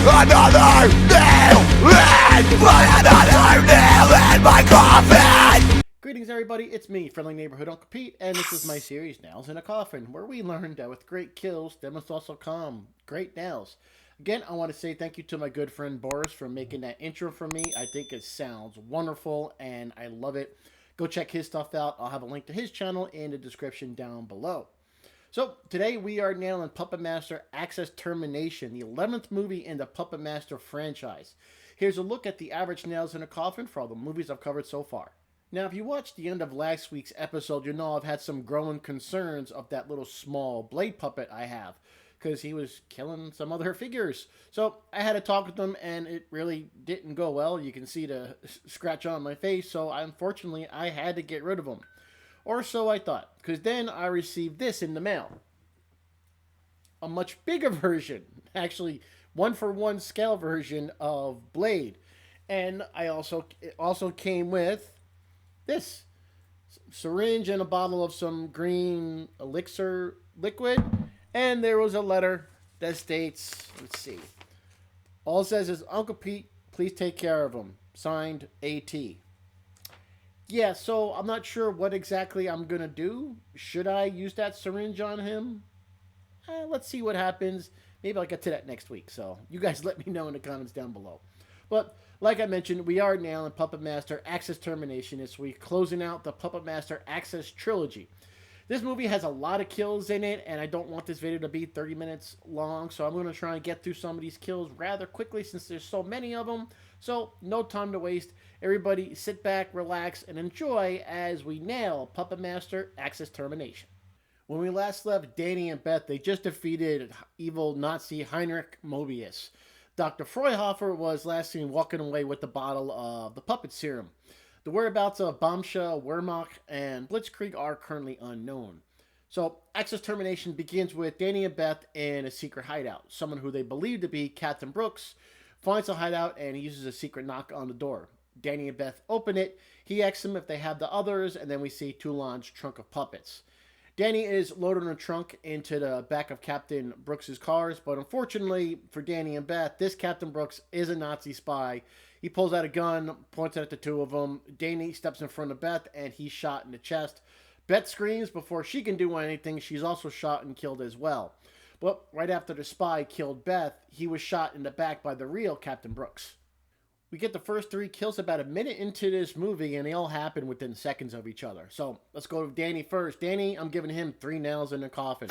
another nail in my coffin. Greetings everybody, it's me, friendly neighborhood Uncle Pete, and this is my series, Nails in a Coffin, where we learned that with great kills, there must also come great nails. Again, I want to say thank you to my good friend Boris for making that intro for me. I think it sounds wonderful, and I love it. Go check his stuff out. I'll have a link to his channel in the description down below. So, today we are nailing Puppet Master Access Termination, the 11th movie in the Puppet Master franchise. Here's a look at the average nails in a coffin for all the movies I've covered so far. Now, if you watched the end of last week's episode, you know I've had some growing concerns of that little small blade puppet I have, because he was killing some other figures. So, I had to talk with them, and it really didn't go well. You can see the scratch on my face, so unfortunately, I had to get rid of him. Or so I thought, because then I received this in the mail. A much bigger version, actually 1-for-1 scale version of Blade. And it also came with this syringe and a bottle of some green elixir liquid. And there was a letter that states, let's see. All it says is, Uncle Pete, please take care of him. Signed, A.T. Yeah, so I'm not sure what exactly I'm going to do. Should I use that syringe on him? Let's see what happens. Maybe I'll get to that next week. So you guys let me know in the comments down below. But like I mentioned, we are nailing Puppet Master Access Termination this week, closing out the Puppet Master Access trilogy. This movie has a lot of kills in it, and I don't want this video to be 30 minutes long, so I'm going to try and get through some of these kills rather quickly since there's so many of them. So, no time to waste. Everybody sit back, relax, and enjoy as we nail Puppet Master Access Termination. When we last left Danny and Beth, they just defeated evil Nazi Heinrich Mobius. Dr. Freuhofer was last seen walking away with the bottle of the puppet serum. The whereabouts of Bombshell, Wehrmacht, and Blitzkrieg are currently unknown. So, Access Termination begins with Danny and Beth in a secret hideout. Someone who they believe to be Captain Brooks finds a hideout and he uses a secret knock on the door. Danny and Beth open it. He asks them if they have the others, and then we see Toulon's trunk of puppets. Danny is loading a trunk into the back of Captain Brooks' cars, but unfortunately for Danny and Beth, this Captain Brooks is a Nazi spy. He pulls out a gun, points it at the two of them. Danny steps in front of Beth, and he's shot in the chest. Beth screams before she can do anything. She's also shot and killed as well. But right after the spy killed Beth, he was shot in the back by the real Captain Brooks. We get the first 3 kills about a minute into this movie, and they all happen within seconds of each other. So, let's go with Danny first. Danny, I'm giving him 3 nails in the coffin.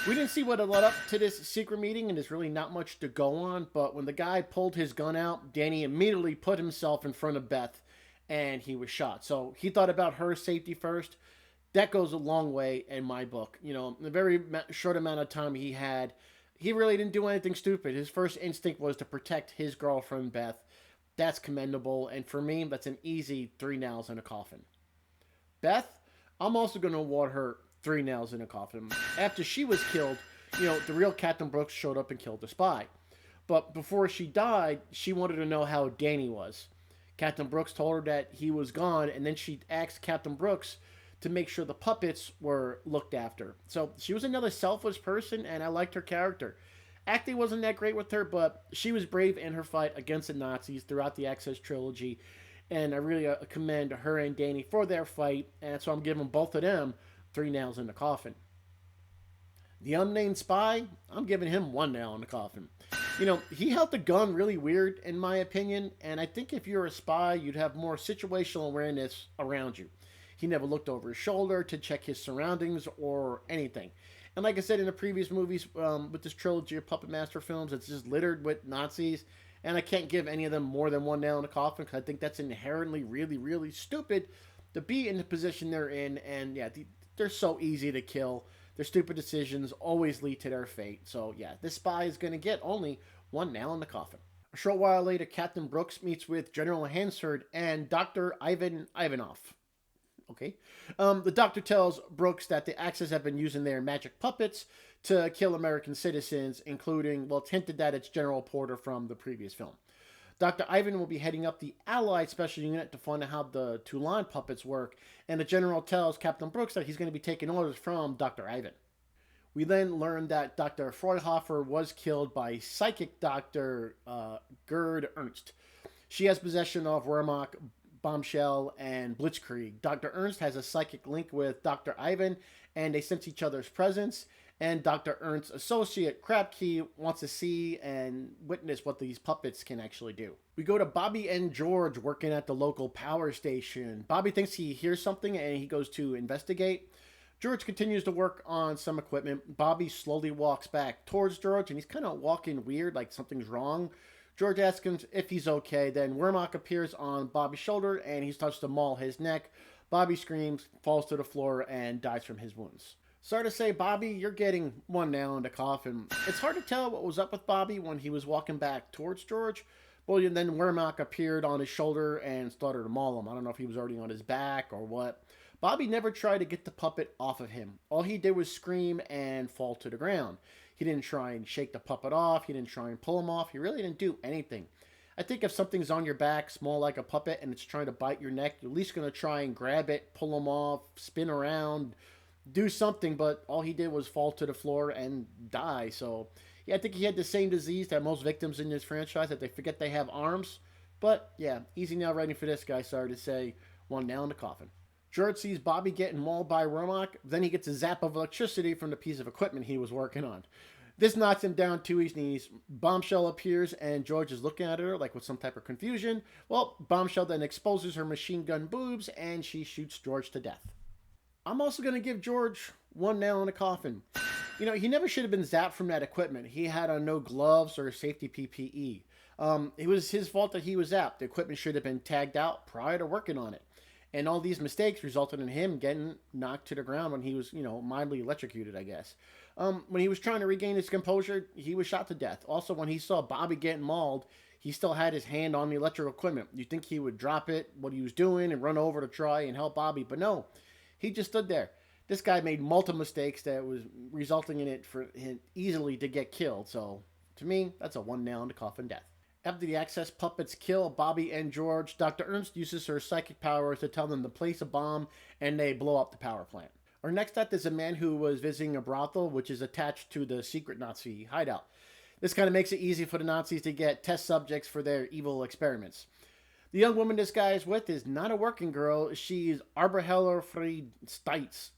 We didn't see what led up to this secret meeting, and there's really not much to go on, but when the guy pulled his gun out, Danny immediately put himself in front of Beth, and he was shot. So, he thought about her safety first. That goes a long way in my book. You know, in the very short amount of time he had, he really didn't do anything stupid. His first instinct was to protect his girlfriend, Beth. That's commendable, and for me, that's an easy 3 nails in a coffin. Beth, I'm also going to award her 3 nails in a coffin. After she was killed, you know, the real Captain Brooks showed up and killed the spy. But before she died, she wanted to know how Danny was. Captain Brooks told her that he was gone, and then she asked Captain Brooks to make sure the puppets were looked after. So she was another selfless person, and I liked her character. Acting wasn't that great with her, but she was brave in her fight against the Nazis throughout the Access trilogy, and I really commend her and Danny for their fight, and so I'm giving both of them 3 nails in the coffin. The unnamed spy, I'm giving him 1 nail in the coffin. You know, he held the gun really weird, in my opinion, and I think if you're a spy, you'd have more situational awareness around you. He never looked over his shoulder to check his surroundings or anything. And like I said in the previous movies, with this trilogy of Puppet Master films, it's just littered with Nazis. And I can't give any of them more than 1 nail in the coffin, because I think that's inherently really, really stupid to be in the position they're in. And yeah, they're so easy to kill. Their stupid decisions always lead to their fate. So yeah, this spy is going to get only 1 nail in the coffin. A short while later, Captain Brooks meets with General Hansard and Dr. Ivan Ivanov. Okay. The doctor tells Brooks that the Axis have been using their magic puppets to kill American citizens, including, well, it's hinted that it's General Porter from the previous film. Dr. Ivan will be heading up the Allied Special Unit to find out how the Toulon puppets work, and the General tells Captain Brooks that he's going to be taking orders from Dr. Ivan. We then learn that Dr. Freudhofer was killed by psychic Dr. Gerd Ernst. She has possession of Wehrmacht, Bombshell, and Blitzkrieg. Dr. Ernst has a psychic link with Dr. Ivan, and they sense each other's presence. And Dr. Ernst's associate, Krabkey, wants to see and witness what these puppets can actually do. We go to Bobby and George working at the local power station. Bobby thinks he hears something and he goes to investigate. George continues to work on some equipment. Bobby slowly walks back towards George and he's kind of walking weird, like something's wrong. George asks him if he's okay. Then Wehrmacht appears on Bobby's shoulder and he starts to maul his neck. Bobby screams, falls to the floor, and dies from his wounds. Sorry to say, Bobby, you're getting one nail in the coffin. It's hard to tell what was up with Bobby when he was walking back towards George. Well, then Wehrmacht appeared on his shoulder and started to maul him. I don't know if he was already on his back or what. Bobby never tried to get the puppet off of him. All he did was scream and fall to the ground. He didn't try and shake the puppet off. He didn't try and pull him off. He really didn't do anything. I think if something's on your back, small like a puppet, and it's trying to bite your neck, you're at least going to try and grab it, pull him off, spin around, do something, but all he did was fall to the floor and die. So, yeah, I think he had the same disease that most victims in this franchise, that they forget they have arms. But, yeah, easy nail writing for this guy, sorry to say. One nail in the coffin. George sees Bobby getting mauled by Wehrmacht, then he gets a zap of electricity from the piece of equipment he was working on. This knocks him down to his knees. Bombshell appears, and George is looking at her like with some type of confusion. Well, Bombshell then exposes her machine gun boobs, and she shoots George to death. I'm also going to give George one nail in the coffin. You know, he never should have been zapped from that equipment. He had on no gloves or safety PPE. It was his fault that he was zapped. The equipment should have been tagged out prior to working on it. And all these mistakes resulted in him getting knocked to the ground when he was, mildly electrocuted, I guess. When he was trying to regain his composure, he was shot to death. Also, when he saw Bobby getting mauled, he still had his hand on the electrical equipment. You'd think he would drop it, what he was doing, and run over to try and help Bobby. But no, he just stood there. This guy made multiple mistakes that was resulting in it for him easily to get killed. So, to me, that's a one nail in the coffin death. After the Access puppets kill Bobby and George, Dr. Ernst uses her psychic powers to tell them to place a bomb, and they blow up the power plant. Our next up is a man who was visiting a brothel, which is attached to the secret Nazi hideout. This kind of makes it easy for the Nazis to get test subjects for their evil experiments. The young woman this guy is with is not a working girl. She's Arberheller Fried Steitz.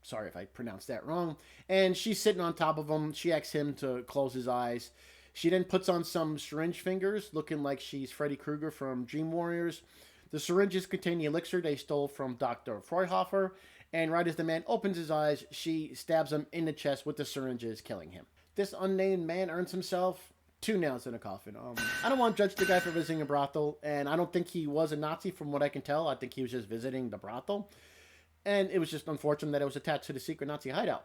Sorry if I pronounced that wrong. And she's sitting on top of him. She asks him to close his eyes. She then puts on some syringe fingers, looking like she's Freddy Krueger from Dream Warriors. The syringes contain the elixir they stole from Dr. Freudhofer, and right as the man opens his eyes, she stabs him in the chest with the syringes, killing him. This unnamed man earns himself 2 nails in a coffin. I don't want to judge the guy for visiting a brothel, and I don't think he was a Nazi from what I can tell. I think he was just visiting the brothel, and it was just unfortunate that it was attached to the secret Nazi hideout.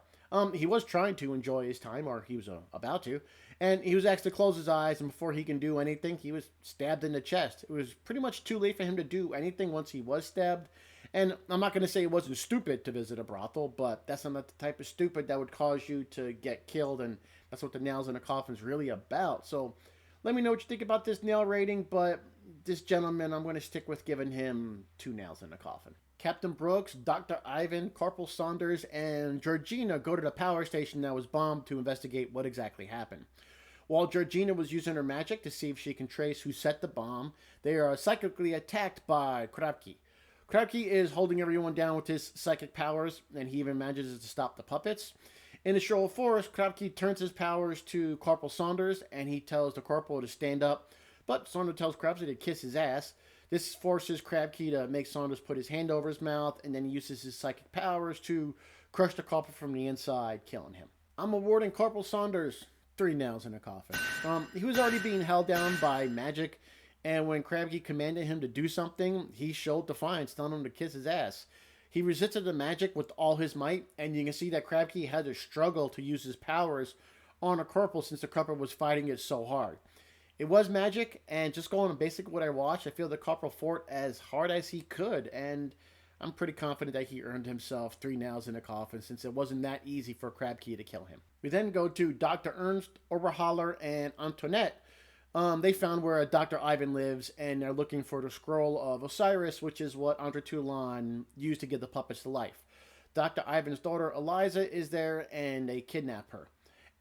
He was trying to enjoy his time, or he was about to, and he was asked to close his eyes, and before he can do anything, he was stabbed in the chest. It was pretty much too late for him to do anything once he was stabbed, and I'm not going to say it wasn't stupid to visit a brothel, but that's not the type of stupid that would cause you to get killed, and that's what the Nails in a Coffin is really about. So let me know what you think about this nail rating, but this gentleman, I'm going to stick with giving him 2 nails in a coffin. Captain Brooks, Dr. Ivan, Corporal Saunders, and Georgina go to the power station that was bombed to investigate what exactly happened. While Georgina was using her magic to see if she can trace who set the bomb, they are psychically attacked by Krabkey. Krabkey is holding everyone down with his psychic powers, and he even manages to stop the puppets. In the show of force, Krabkey turns his powers to Corporal Saunders, and he tells the corporal to stand up, but Saunders tells Krabkey to kiss his ass. This forces Krabkey to make Saunders put his hand over his mouth, and then he uses his psychic powers to crush the corporal from the inside, killing him. I'm awarding Corporal Saunders 3 nails in a coffin. He was already being held down by magic, and when Krabkey commanded him to do something, he showed defiance, telling him to kiss his ass. He resisted the magic with all his might, and you can see that Krabkey had to struggle to use his powers on a corporal since the corporal was fighting it so hard. It was magic, and just going on basic what I watched, I feel the corporal fought as hard as he could, and I'm pretty confident that he earned himself 3 nails in a coffin since it wasn't that easy for Krabkey to kill him. We then go to Dr. Ernst, Oberhaller, and Antoinette. They found where Dr. Ivan lives, and they're looking for the Scroll of Osiris, which is what Andre Toulon used to give the puppets to life. Dr. Ivan's daughter, Eliza, is there and they kidnap her.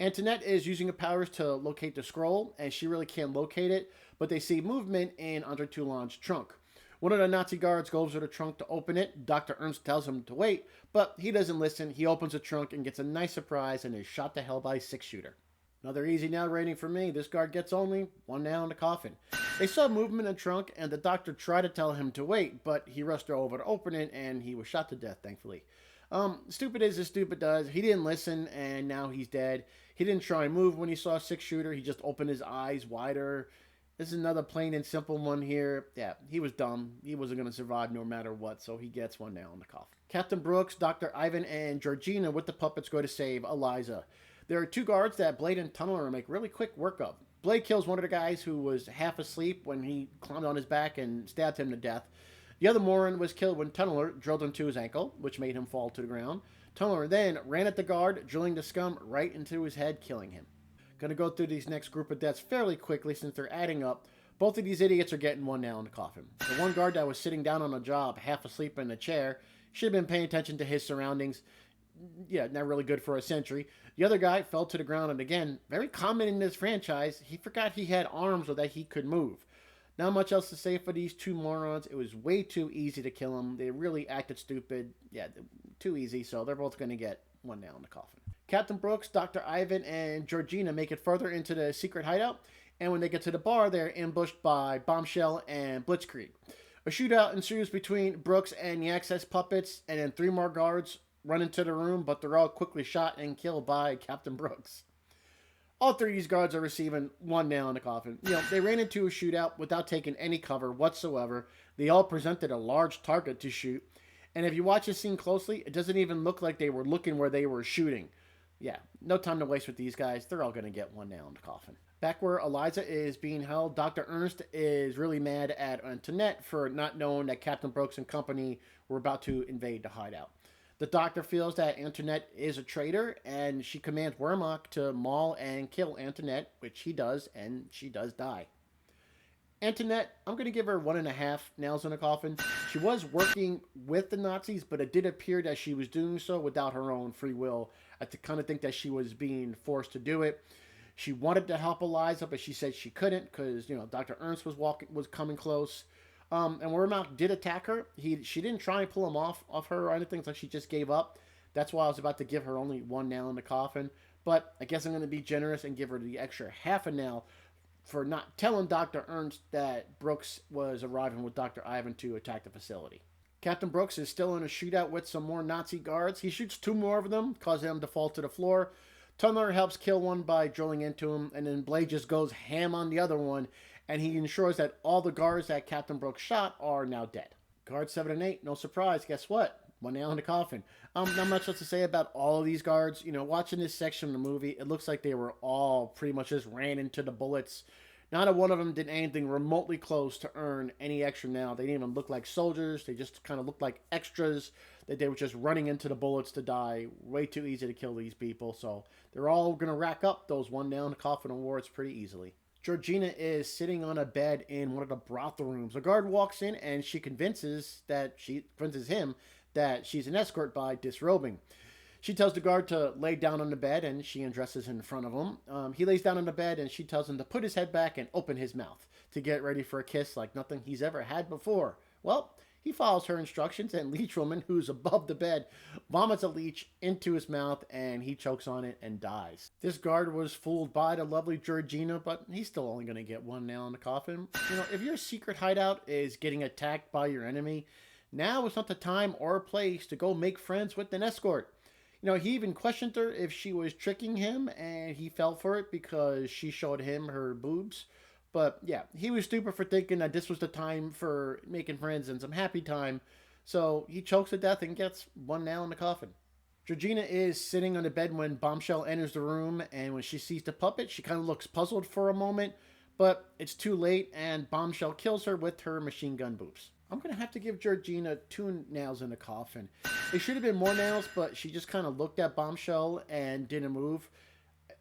Antoinette is using her powers to locate the scroll, and she really can't locate it, but they see movement in Andre Toulon's trunk. One of the Nazi guards goes to the trunk to open it. Dr. Ernst tells him to wait, but he doesn't listen. He opens the trunk and gets a nice surprise and is shot to hell by a six-shooter. Another easy nail rating for me. This guard gets only one nail in the coffin. They saw movement in the trunk, and the doctor tried to tell him to wait, but he rushed over to open it, and he was shot to death, thankfully. Stupid is as stupid does. He didn't listen, and now he's dead. He didn't try and move when he saw a six-shooter. He just opened his eyes wider. This is another plain and simple one here. Yeah, he was dumb. He wasn't going to survive no matter what, so he gets one nail in the coffin. Captain Brooks, Dr. Ivan, and Georgina with the puppets go to save Eliza. There are two guards that Blade and Tunneler make really quick work of. Blade kills one of the guys who was half asleep when he climbed on his back and stabbed him to death. The other moron was killed when Tunneler drilled into his ankle, which made him fall to the ground. Tunneler then ran at the guard, drilling the scum right into his head, killing him. Gonna go through these next group of deaths fairly quickly since they're adding up. Both of these idiots are getting one nail in the coffin. The one guard that was sitting down on a job, half asleep in a chair, should have been paying attention to his surroundings. Yeah, not really good for a sentry. The other guy fell to the ground, and again, very common in this franchise, he forgot he had arms so that he could move. Not much else to say for these two morons. It was way too easy to kill them. They really acted stupid. Yeah, too easy, so they're both going to get one nail in the coffin. Captain Brooks, Dr. Ivan, and Georgina make it further into the secret hideout, and when they get to the bar, they're ambushed by Bombshell and Blitzkrieg. A shootout ensues between Brooks and the Access puppets, and then three more guards run into the room, but they're all quickly shot and killed by Captain Brooks. All three of these guards are receiving one nail in the coffin. They ran into a shootout without taking any cover whatsoever. They all presented a large target to shoot. And if you watch the scene closely, it doesn't even look like they were looking where they were shooting. Yeah, no time to waste with these guys. They're all going to get one nail in the coffin. Back where Eliza is being held, Dr. Ernst is really mad at Antoinette for not knowing that Captain Brooks and company were about to invade the hideout. The doctor feels that Antoinette is a traitor, and she commands Wehrmacht to maul and kill Antoinette, which he does, and she does die. Antoinette, I'm going to give her 1.5 nails in the coffin. She was working with the Nazis, but it did appear that she was doing so without her own free will. I kind of think that she was being forced to do it. She wanted to help Eliza, but she said she couldn't because, Dr. Ernst was coming close. And Wehrmacht did attack her. She didn't try and pull him off her or anything, so she just gave up. That's why I was about to give her only one nail in the coffin. But I guess I'm going to be generous and give her the extra half a nail for not telling Dr. Ernst that Brooks was arriving with Dr. Ivan to attack the facility. Captain Brooks is still in a shootout with some more Nazi guards. He shoots two more of them, causing them to fall to the floor. Tunneler helps kill one by drilling into him, and then Blade just goes ham on the other one, and he ensures that all the guards that Captain Brooks shot are now dead. Guards 7 and 8, no surprise, guess what? One nail in the coffin. Not much else to say about all of these guards. Watching this section of the movie, it looks like they were all pretty much just ran into the bullets. Not a one of them did anything remotely close to earn any extra nail. They didn't even look like soldiers. They just kind of looked like extras. That they were just running into the bullets to die. Way too easy to kill these people. So they're all going to rack up those one nail in the coffin awards pretty easily. Georgina is sitting on a bed in one of the brothel rooms. A guard walks in and she convinces him that she's an escort by disrobing. She tells the guard to lay down on the bed, and she undresses in front of him. He lays down on the bed, and she tells him to put his head back and open his mouth to get ready for a kiss like nothing he's ever had before. Well, he follows her instructions, and Leech Woman, who's above the bed, vomits a leech into his mouth, and he chokes on it and dies. This guard was fooled by the lovely Georgina, but he's still only going to get one nail in the coffin. If your secret hideout is getting attacked by your enemy, now is not the time or place to go make friends with an escort. He even questioned her if she was tricking him, and he fell for it because she showed him her boobs. But yeah, he was stupid for thinking that this was the time for making friends and some happy time. So he chokes to death and gets one nail in the coffin. Georgina is sitting on the bed when Bombshell enters the room, and when she sees the puppet, she kind of looks puzzled for a moment. But it's too late, and Bombshell kills her with her machine gun boobs. I'm going to have to give Georgina 2 nails in the coffin. It should have been more nails, but she just kind of looked at Bombshell and didn't move.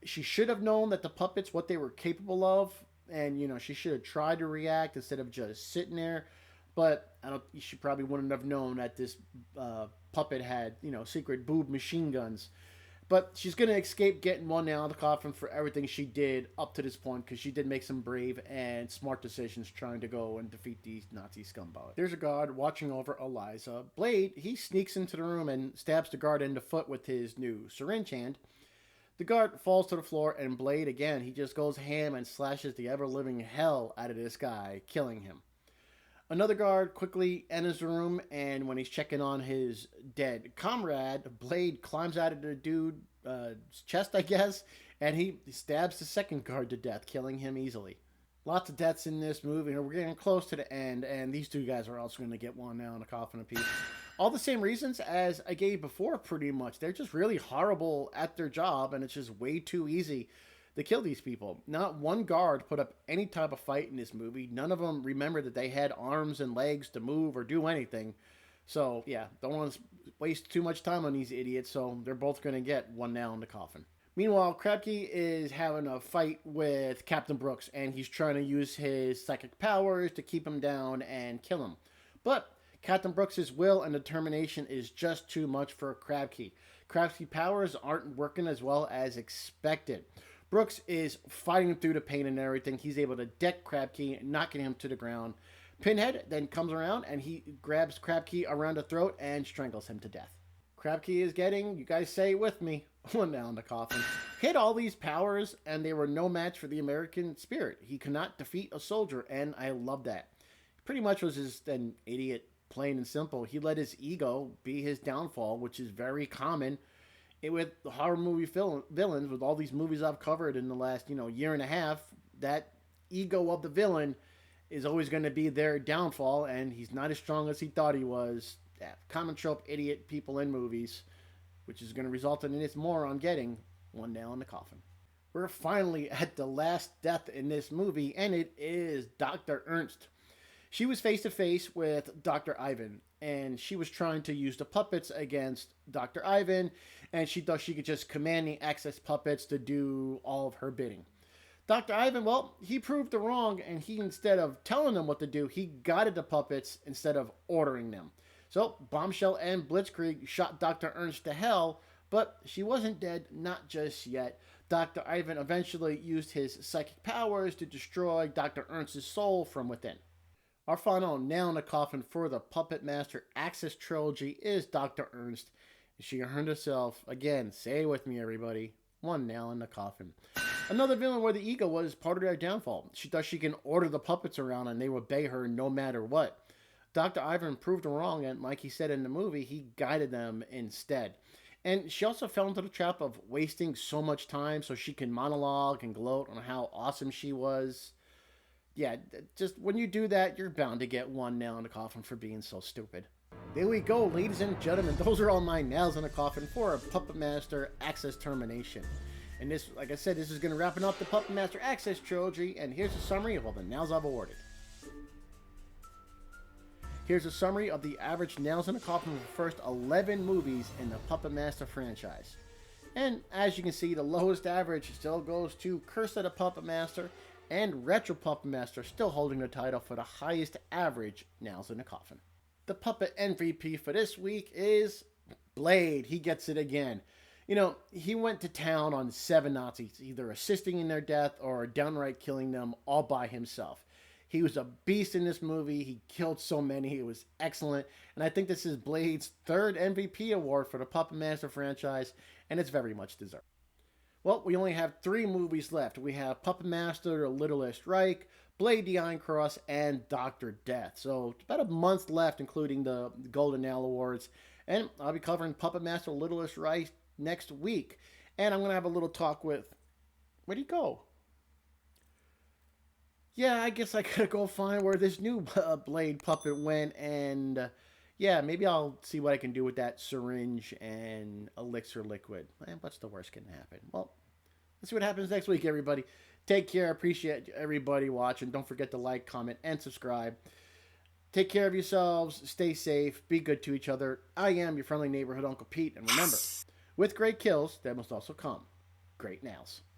She should have known that the puppets, what they were capable of, and, she should have tried to react instead of just sitting there. But she probably wouldn't have known that this puppet had, secret boob machine guns. But she's going to escape getting one nail in the coffin for everything she did up to this point, because she did make some brave and smart decisions trying to go and defeat these Nazi scumbags. There's a guard watching over Eliza. Blade, he sneaks into the room and stabs the guard in the foot with his new syringe hand. The guard falls to the floor, and Blade, again, he just goes ham and slashes the ever-living hell out of this guy, killing him. Another guard quickly enters the room, and when he's checking on his dead comrade, Blade climbs out of the dude's chest, I guess, and he stabs the second guard to death, killing him easily. Lots of deaths in this movie, and we're getting close to the end, and these two guys are also going to get one now in a coffin apiece. All the same reasons as I gave before, pretty much. They're just really horrible at their job, and it's just way too easy to kill these people. Not one guard put up any type of fight in this movie. None of them remember that they had arms and legs to move or do anything. So, yeah, don't want to waste too much time on these idiots, so they're both going to get one nail in the coffin. Meanwhile, Krabke is having a fight with Captain Brooks, and he's trying to use his psychic powers to keep him down and kill him. But Captain Brooks' will and determination is just too much for Krabke. Krabke's powers aren't working as well as expected. Brooks is fighting him through the pain and everything. He's able to deck Krabke, knocking him to the ground. Pinhead then comes around and he grabs Krabke around the throat and strangles him to death. Krabke is getting, you guys say it with me, one nail in the coffin. He had all these powers and they were no match for the American spirit. He could not defeat a soldier, and I love that. He pretty much was just an idiot, plain and simple. He let his ego be his downfall, which is very common with the horror movie villains. With all these movies I've covered in the last, year and a half, that ego of the villain is always going to be their downfall, and he's not as strong as he thought he was. Yeah, common trope idiot people in movies, which is going to result in this moron getting one nail in the coffin. We're finally at the last death in this movie, and it is Dr. Ernst. She was face to face with Dr. Ivan, and she was trying to use the puppets against Dr. Ivan, and she thought she could just command the access puppets to do all of her bidding. Dr. Ivan, well, he proved her wrong, and he, instead of telling them what to do, he guided the puppets instead of ordering them. So, Bombshell and Blitzkrieg shot Dr. Ernst to hell, but she wasn't dead, not just yet. Dr. Ivan eventually used his psychic powers to destroy Dr. Ernst's soul from within. Our final nail in the coffin for the Puppet Master Axis trilogy is Dr. Ernst. She earned herself, again, say it with me everybody, one nail in the coffin. Another villain where the ego was part of their downfall. She thought she can order the puppets around and they would obey her no matter what. Dr. Ivan proved her wrong, and like he said in the movie, he guided them instead. And she also fell into the trap of wasting so much time so she can monologue and gloat on how awesome she was. Yeah, just when you do that, you're bound to get one nail in the coffin for being so stupid. There we go, ladies and gentlemen. Those are all my nails in the coffin for a Puppet Master Access Termination. And this, like I said, this is going to wrap up the Puppet Master Access trilogy, and here's a summary of all the nails I've awarded. Here's a summary of the average nails in the coffin for the first 11 movies in the Puppet Master franchise. And as you can see, the lowest average still goes to Curse of the Puppet Master, and Retro Puppet Master still holding the title for the highest average nails in the coffin. The Puppet MVP for this week is Blade. He gets it again. He went to town on 7 Nazis, either assisting in their death or downright killing them all by himself. He was a beast in this movie. He killed so many. It was excellent. And I think this is Blade's 3rd MVP award for the Puppet Master franchise, and it's very much deserved. Well, we only have 3 movies left. We have Puppet Master, The Littlest Reich, Blade the Iron Cross, and Dr. Death. So it's about a month left, including the Golden Nail Awards. And I'll be covering Puppet Master, Littlest Reich next week. And I'm going to have a little talk with... Where'd he go? Yeah, I guess I gotta go find where this new Blade puppet went, and yeah, maybe I'll see what I can do with that syringe and elixir liquid. And what's the worst can happen? Well, let's see what happens next week, everybody. Take care. Appreciate everybody watching. Don't forget to like, comment, and subscribe. Take care of yourselves. Stay safe. Be good to each other. I am your friendly neighborhood Uncle Pete, and remember, with great kills, there must also come great nails.